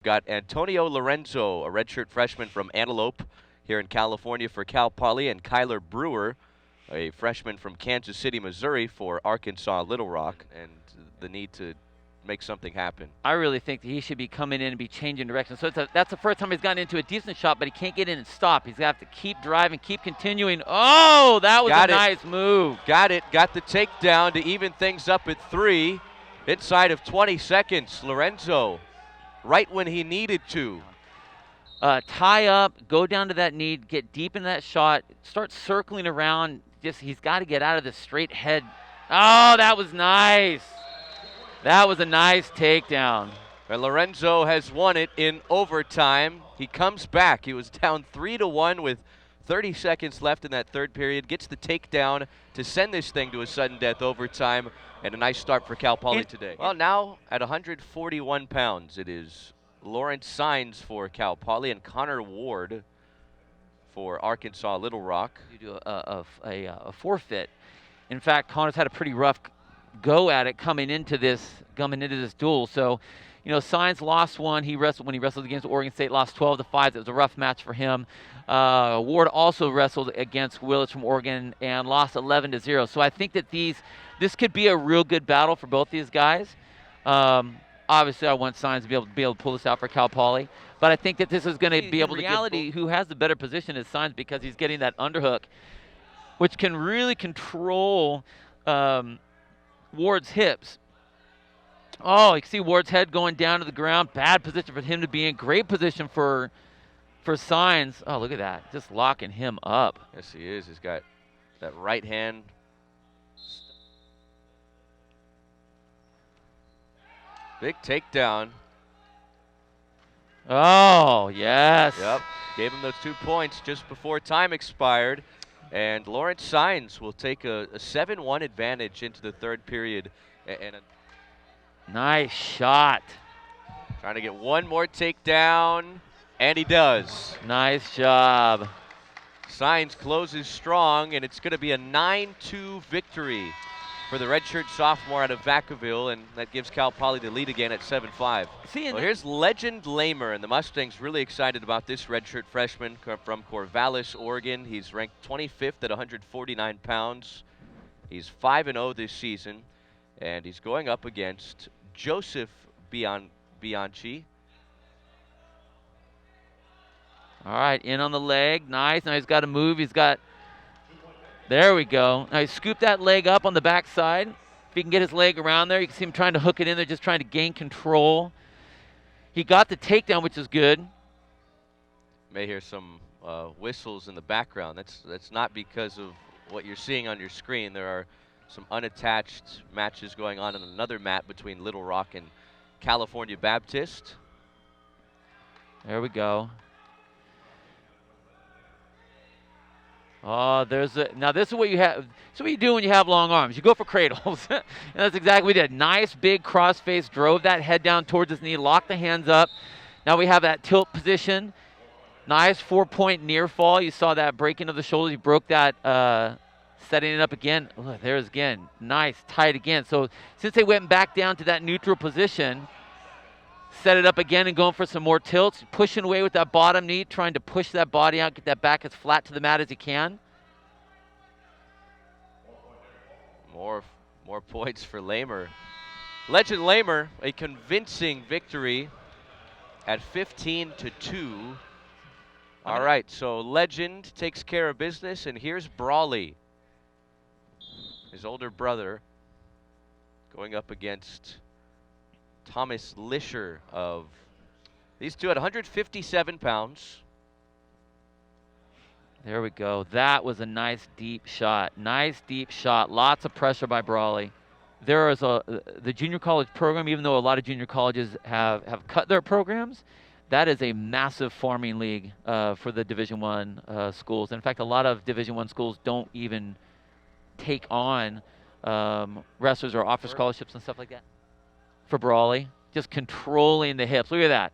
Got Antonio Lorenzo, a redshirt freshman from Antelope here in California for Cal Poly, and Kyler Brewer, a freshman from Kansas City, Missouri for Arkansas Little Rock, and the need to make something happen. I really think that he should be coming in and be changing direction. So that's the first time he's gotten into a decent shot, but he can't get in and stop. He's going to have to keep driving, keep continuing. Oh, that was Got a it. nice move. Got it. Got the takedown to even things up at 3. Inside of 20 seconds, Lorenzo, right when he needed to. Tie up, go down to that knee, get deep in that shot, start circling around. He's got to get out of the straight head. Oh, that was nice. That was a nice takedown. And Lorenzo has won it in overtime. He comes back. He was down 3-1 with 30 seconds left in that third period. Gets the takedown to send this thing to a sudden death overtime. And a nice start for Cal Poly today. Well, now at 141 pounds, it is Lawrence Saenz for Cal Poly and Connor Ward for Arkansas Little Rock. You do a forfeit. In fact, Connor's had a pretty rough go at it coming into this duel. So, Saenz lost one. When he wrestled against Oregon State, lost 12-5. It was a rough match for him. Ward also wrestled against Willis from Oregon and lost 11-0. So I think that this could be a real good battle for both these guys. Obviously, I want Saenz to be able to pull this out for Cal Poly, but I think that this is going to be able to. In reality, who has the better position is Saenz because he's getting that underhook, which can really control Ward's hips. Oh, you can see Ward's head going down to the ground. Bad position for him to be in. Great position for Saenz. Oh, look at that. Just locking him up. Yes, he is. He's got that right hand. Big takedown. Oh, yes. Yep. Gave him those 2 points just before time expired. And Lawrence Saenz will take a 7-1 advantage into the third period. Nice shot. Trying to get one more takedown, and he does. Nice job. Saenz closes strong, and it's going to be a 9-2 victory for the redshirt sophomore out of Vacaville, and that gives Cal Poly the lead again at 7-5. Well, here's Legend Lamer, and the Mustangs really excited about this redshirt freshman from Corvallis, Oregon. He's ranked 25th at 149 pounds. He's 5-0 this season, and he's going up against Joseph Bianchi. All right, in on the leg. Nice. Now he's got to move. There we go. Now he scooped that leg up on the backside. If he can get his leg around there, you can see him trying to hook it in there, just trying to gain control. He got the takedown, which is good. May hear some whistles in the background. That's not because of what you're seeing on your screen. There are some unattached matches going on another mat between Little Rock and California Baptist. There we go. Oh, now this is what you have. So what you do when you have long arms. You go for cradles. And that's exactly what we did. Nice big cross face, drove that head down towards his knee, locked the hands up. Now we have that tilt position. Nice 4-point near fall. You saw that breaking of the shoulders. He broke that, setting it up again. Oh, there's again. Nice, tight again. So since they went back down to that neutral position, set it up again and going for some more tilts, pushing away with that bottom knee, trying to push that body out, get that back as flat to the mat as he can. More points for Lamer. Legend Lamer, a convincing victory at 15-2. All right, so Legend takes care of business, and here's Brawley, his older brother, going up against Thomas Lisher of these two at 157 pounds. There we go. That was a nice deep shot. Nice deep shot. Lots of pressure by Brawley. There is the junior college program, even though a lot of junior colleges have cut their programs, that is a massive farming league for the Division I schools. In fact, a lot of Division I schools don't even take on wrestlers or offer scholarships and stuff like that. For Brawley, just controlling the hips. Look at that.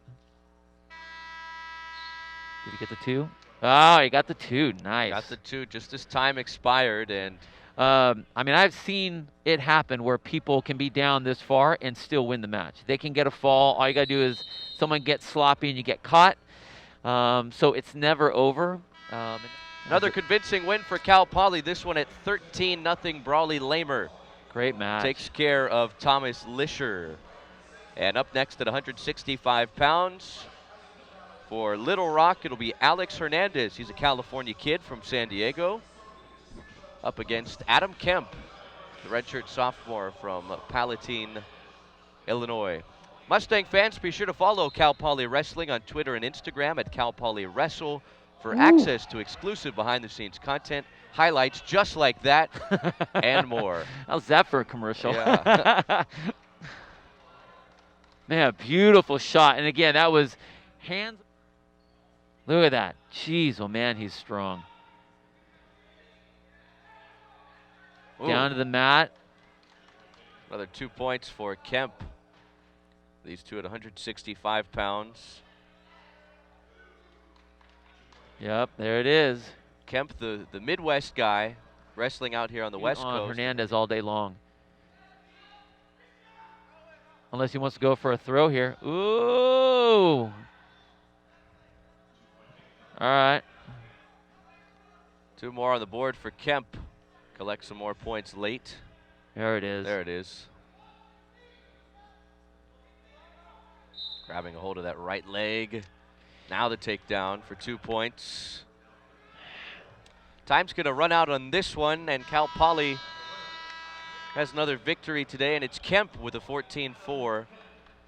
Did he get the 2? Oh, he got the 2. Nice. Got the 2 just as time expired. And I mean, I've seen it happen where people can be down this far and still win the match. They can get a fall. All you got to do is someone gets sloppy and you get caught. So it's never over. Another convincing win for Cal Poly. This one at 13-0. Brawley Lamer great match. takes care of Thomas Lisher. And up next at 165 pounds for Little Rock, it'll be Alex Hernandez. He's a California kid from San Diego. Up against Adam Kemp, the redshirt sophomore from Palatine, Illinois. Mustang fans, be sure to follow Cal Poly Wrestling on Twitter and Instagram at Cal Poly Wrestle for access to exclusive behind-the-scenes content, highlights just like that, and more. How's that for a commercial? Yeah. Man, beautiful shot. And again, that was hands. Look at that. Jeez, oh man, he's strong. Ooh. Down to the mat. Another 2 points for Kemp. These two at 165 pounds. Yep, there it is. Kemp, the Midwest guy, wrestling out here on the West Coast. Hernandez all day long. Unless he wants to go for a throw here. Ooh. All right. 2 more on the board for Kemp. Collect some more points late. There it is. There it is. Grabbing a hold of that right leg. Now the takedown for 2 points. Time's going to run out on this one, and Cal Poly has another victory today, and it's Kemp with a 14-4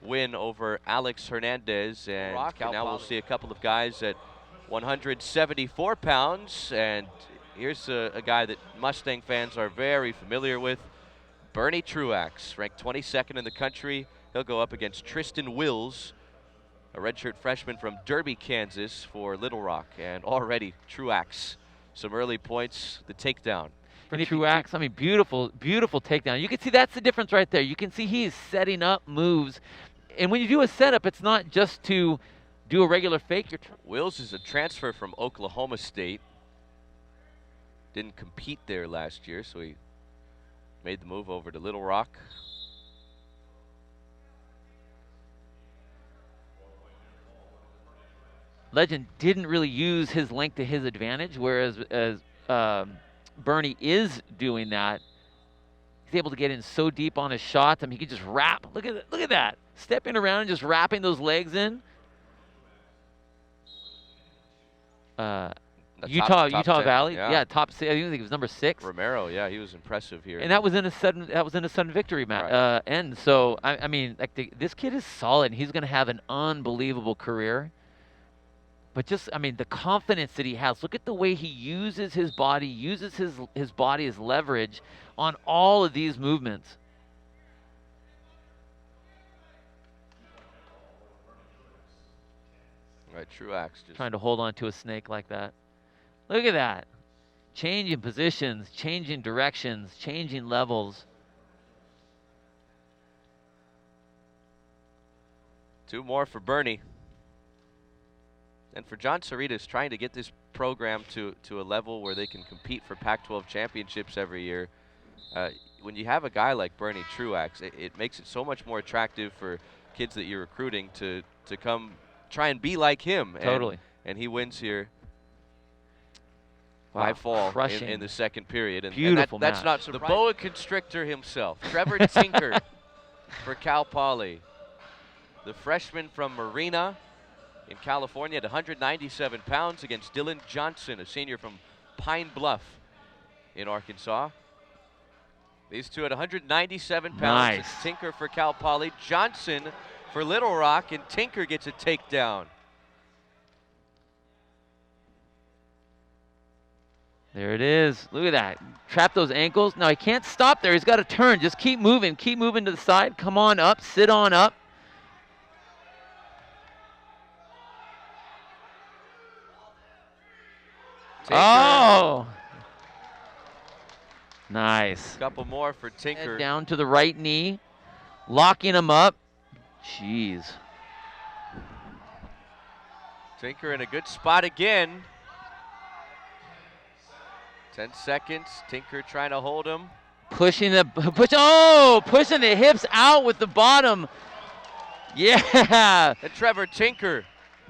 win over Alex Hernandez. And now we'll see a couple of guys at 174 pounds, and here's a guy that Mustang fans are very familiar with, Bernie Truax, ranked 22nd in the country. He'll go up against Tristan Wills, a redshirt freshman from Derby, Kansas for Little Rock. And already Truax, some early points, the takedown. For Truax, I mean, beautiful, beautiful takedown. You can see that's the difference right there. You can see he's setting up moves. And when you do a setup, it's not just to do a regular fake. Wills is a transfer from Oklahoma State. Didn't compete there last year, so he made the move over to Little Rock. Legend didn't really use his length to his advantage, whereas Bernie is doing that. He's able to get in so deep on his shots. I mean, he can just wrap. Look at that. Stepping around and just wrapping those legs in. Utah Valley. Yeah, top 6. I think it was number 6. Romero, yeah, he was impressive here. And that was in a sudden victory match. Right. And so I mean, like this kid is solid. He's going to have an unbelievable career. But just, I mean, the confidence that he has. Look at the way he uses his body, uses his body as leverage on all of these movements. Right, Truax just trying to hold on to a snake like that. Look at that. Changing positions, changing directions, changing levels. 2 more for Bernie. And for John Cerritos, trying to get this program to a level where they can compete for Pac-12 championships every year. When you have a guy like Bernie Truax, it makes it so much more attractive for kids that you're recruiting to come try and be like him. Totally. And he wins here. Wow, by fall in the second period. And, beautiful that's not surprising. The boa constrictor himself, Trevor Tinker for Cal Poly. The freshman from Marina in California at 197 pounds against Dylan Johnson, a senior from Pine Bluff in Arkansas. These two at 197 pounds. Nice. It's Tinker for Cal Poly, Johnson for Little Rock, and Tinker gets a takedown. There it is. Look at that. Trap those ankles. Now he can't stop there. He's got to turn. Just keep moving. Keep moving to the side. Come on up. Sit on up. Tinker. Oh. Nice. Couple more for Tinker. Head down to the right knee. Locking him up. Jeez. Tinker in a good spot again. 10 seconds. Tinker trying to hold him. Pushing the hips out with the bottom. Yeah. And Trevor Tinker.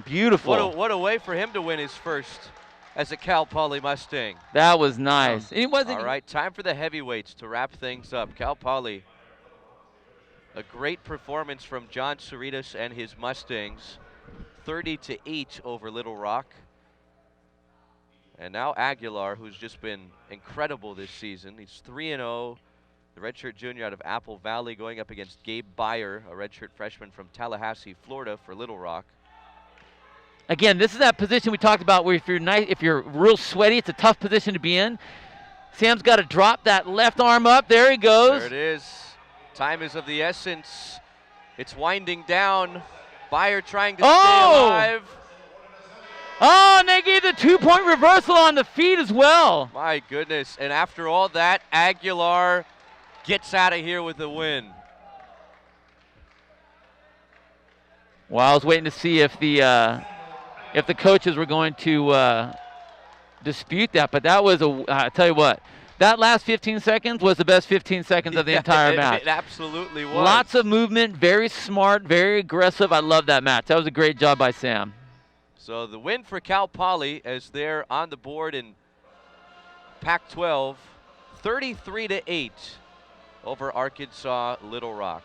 Beautiful. What a way for him to win his first as a Cal Poly Mustang. That was nice. And he wasn't. All right, time for the heavyweights to wrap things up. Cal Poly, a great performance from John Cerritos and his Mustangs, 30-8 over Little Rock. And now Aguilar, who's just been incredible this season. He's 3-0. The redshirt junior out of Apple Valley going up against Gabe Byer, a redshirt freshman from Tallahassee, Florida for Little Rock. Again, this is that position we talked about where if you're real sweaty, it's a tough position to be in. Sam's got to drop that left arm up. There he goes. There it is. Time is of the essence. It's winding down. Byer trying to stay alive. Oh, and they gave the 2-point reversal on the feet as well. My goodness. And after all that, Aguilar gets out of here with the win. Well, I was waiting to see if the coaches were going to dispute that, but that was I tell you what, that last 15 seconds was the best 15 seconds of the entire match. It absolutely was. Lots of movement, very smart, very aggressive. I love that match. That was a great job by Sam. So the win for Cal Poly as they're on the board in Pac-12, 33-8 over Arkansas Little Rock.